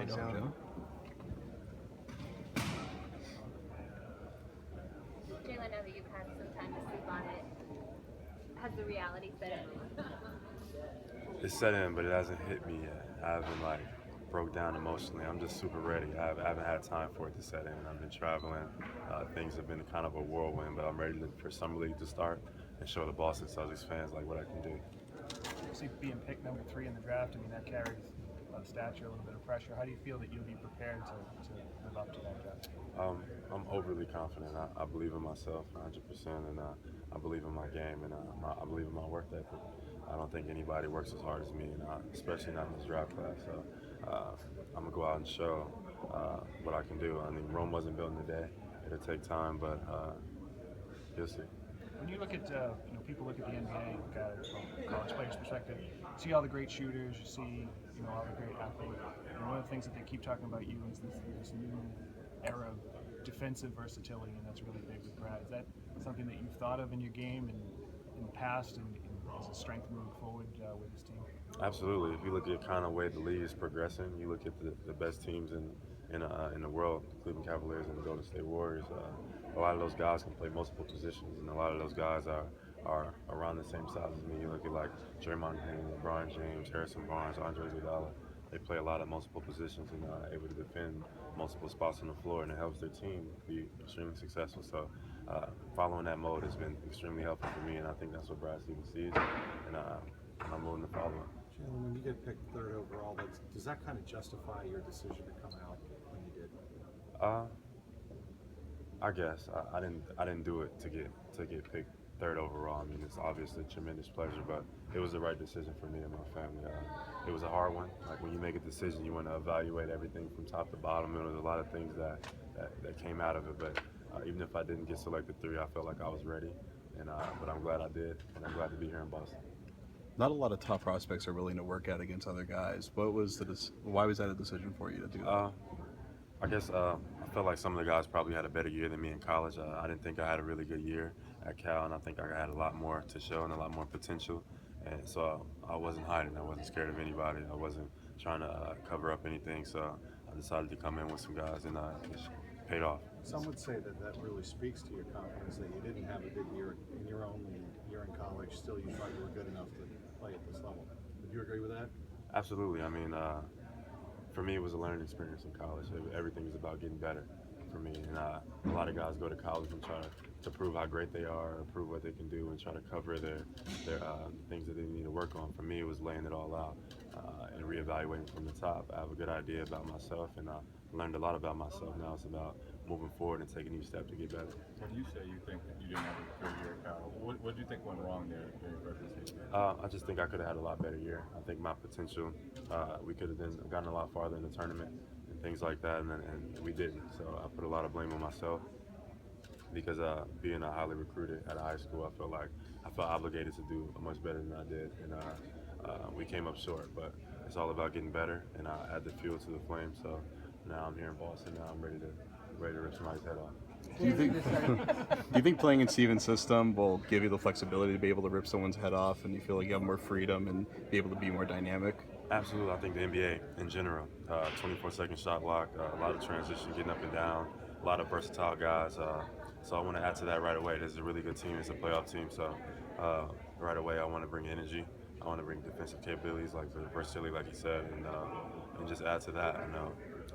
Thanks, Jaylen. Jaylen, now that you've had some time to sleep on it, has the reality set in? It's set in, but it hasn't hit me yet. I haven't broke down emotionally. I'm just super ready. I haven't had time for it to set in. I've been traveling. Things have been kind of a whirlwind, but I'm ready for Summer League to start and show the Boston Celtics fans what I can do. See, being picked number 3 in the draft, I mean, that carries a lot of stature, a little bit of pressure. How do you feel that you'll be prepared to live up to that draft? I'm overly confident. I believe in myself 100%, and I believe in my game, and I believe in my work ethic. I don't think anybody works as hard as me, and especially not in this draft class. So I'm gonna go out and show what I can do. I mean, Rome wasn't built in a day. It'll take time, but you'll see. When you look at, people look at the NBA, look at it from a college player's perspective, see all the great shooters, you see, all the great athletes. And one of the things that they keep talking about you is this new era of defensive versatility, and that's really big with Brad. Is that something that you've thought of in your game and in the past, and as a strength moving forward with this team? Absolutely. If you look at kind of way the league is progressing, you look at the best teams in the world, the Cleveland Cavaliers and the Golden State Warriors. A lot of those guys can play multiple positions, and a lot of those guys are around the same size as me. You look at Draymond Green, LeBron James, Harrison Barnes, Andre Iguodala. They play a lot of multiple positions and are able to defend multiple spots on the floor, and it helps their team be extremely successful. So following that mode has been extremely helpful for me, and I think that's what Brad Stevens sees, and I'm willing to follow him. Jaylen, when you get picked 3rd overall, does that kind of justify your decision to come out when you did? I guess I didn't do it to get picked 3rd overall. I mean, it's obviously a tremendous pleasure, but it was the right decision for me and my family. It was a hard one. When you make a decision, you want to evaluate everything from top to bottom. And there was a lot of things that came out of it. But even if I didn't get selected 3, I felt like I was ready. But I'm glad I did, and I'm glad to be here in Boston. Not a lot of top prospects are willing to work out against other guys. Why was that a decision for you to do that? I guess I felt like some of the guys probably had a better year than me in college. I didn't think I had a really good year at Cal, and I think I had a lot more to show and a lot more potential. And so I wasn't hiding. I wasn't scared of anybody. I wasn't trying to cover up anything. So I decided to come in with some guys, and it paid off. Some would say that really speaks to your confidence, that you didn't have a good year in your only year in college. Still, you thought you were good enough to play at this level. Would you agree with that? Absolutely. I mean, for me, it was a learning experience in college. Everything is about getting better for me. And a lot of guys go to college and try to prove how great they are, or prove what they can do, and try to cover their things that they need to work on. For me, it was laying it all out and reevaluating from the top. I have a good idea about myself, and I learned a lot about myself. Now it's about moving forward and taking each step to get better. When you say you think that you didn't have a good year at Cal, what do you think went wrong there during freshman season? I just think I could have had a lot better year. I think my potential, we could have then gotten a lot farther in the tournament and things like that, and we didn't. So I put a lot of blame on myself because being a highly recruited at a high school, I felt obligated to do much better than I did, and we came up short. But it's all about getting better, and I add the fuel to the flame. So now I'm here in Boston. Now I'm ready to rip somebody's head off. Do you think playing in Stevens' system will give you the flexibility to be able to rip someone's head off, and you feel like you have more freedom and be able to be more dynamic? Absolutely. I think the NBA in general, 24-second shot clock, a lot of transition, getting up and down, a lot of versatile guys. So I want to add to that right away. This is a really good team. It's a playoff team. So right away, I want to bring energy. I want to bring defensive capabilities, like the versatility, like you said, and just add to that.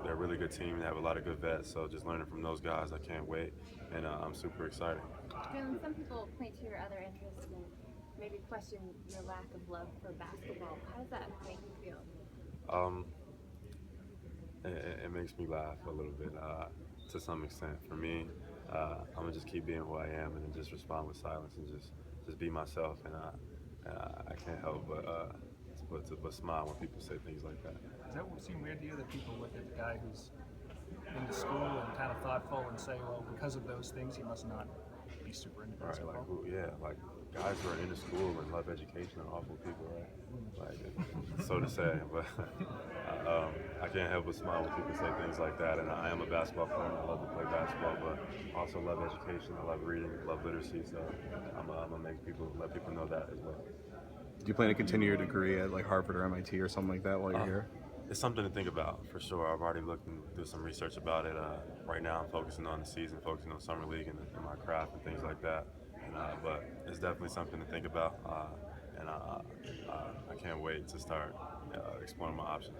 They're a really good team. They have a lot of good vets. So just learning from those guys, I can't wait, and I'm super excited. Jaylen, some people point to your other interests and maybe question your lack of love for basketball. How does that make you feel? It makes me laugh a little bit to some extent. For me, I'm gonna just keep being who I am and then just respond with silence and just be myself. And I can't help but smile when people say things like that. Does that seem weird to you that people look at the guy who's into school and kind of thoughtful and say, well, because of those things, he must not be super into basketball? Like guys who are into school and love education are awful people, right? So to say, but I can't help but smile when people say things like that. And I am a basketball player, and I love to play basketball, but I also love education. I love reading, love literacy. So I'm gonna let people know that as well. Do you plan to continue your degree at Harvard or MIT or something like that while you're here? It's something to think about for sure. I've already looked and do some research about it. Right now, I'm focusing on the season, focusing on summer league and my craft and things like that. But it's definitely something to think about, and I can't wait to start exploring my options.